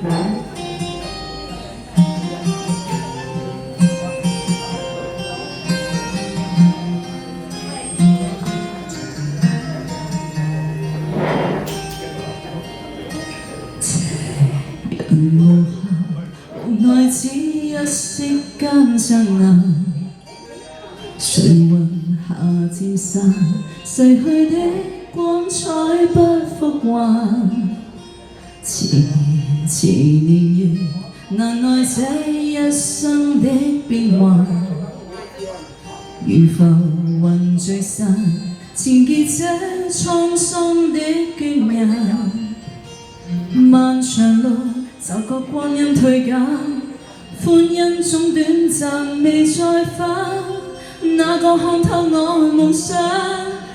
人無暇，無奈只一息間剎那，誰雲下漸散，逝去的光彩不復還。遲遲年月，難耐這一生的變幻。如浮雲聚散，纏結這滄桑的倦顏。漫長路，就覺光陰退減，歡欣總短暫，未再返。哪個看透我夢想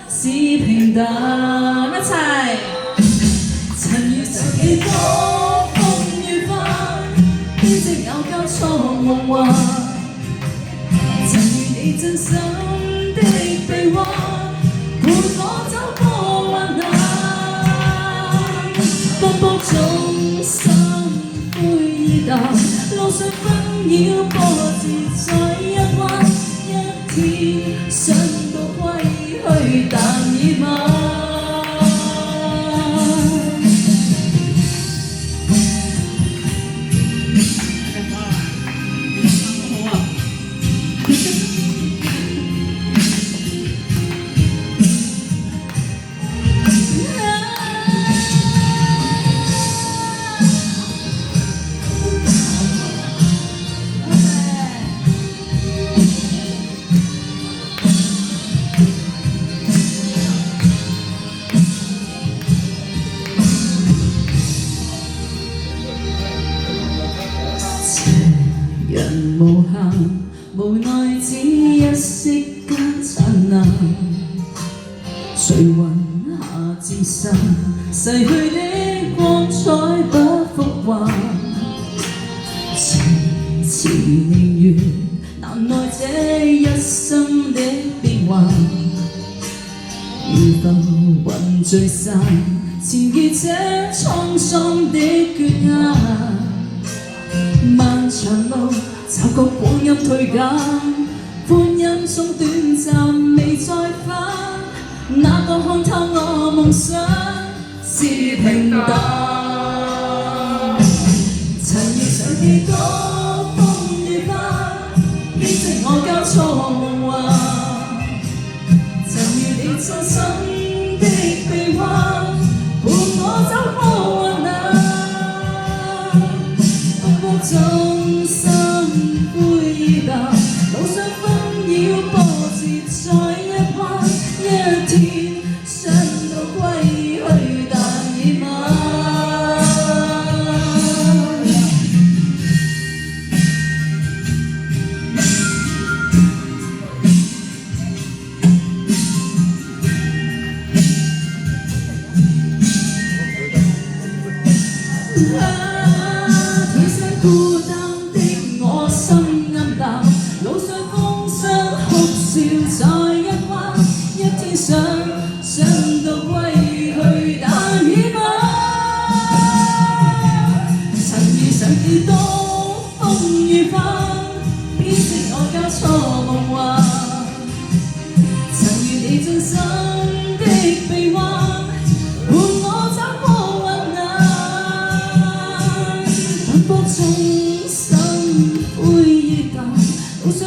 是平淡？一齊！曾遇上幾多風雨翻，編織有交錯夢幻。曾遇你真心的臂彎，伴我走過患難。奔波中心灰意淡，路上紛擾波折在一彎一天，想到歸去但已晚。人無限，無奈只一息間剎那，誰雲下漸散，逝去的光彩不復還。遲遲年月，難耐這一生的變幻。如浮雲聚散，纏結這滄桑的缺憾。漫長路，就覺光陰退減，歡欣中短暫，未再返。哪個看透我夢想是平淡？曾遇上幾多風雨翻，編織我交錯夢幻。曾遇你真心的臂彎，伴我走過患難。中心灰意淡，路上紛擾波折在一彎一天，想到歸去但已晚。孤單的我心暗淡，路上風霜哭笑在一彎一天，想到歸去但已晚。曾遇上幾多風雨翻，編織我交錯夢幻。曾遇你真心的臂彎，伴我走過患難。奔波中心灰意淡，路上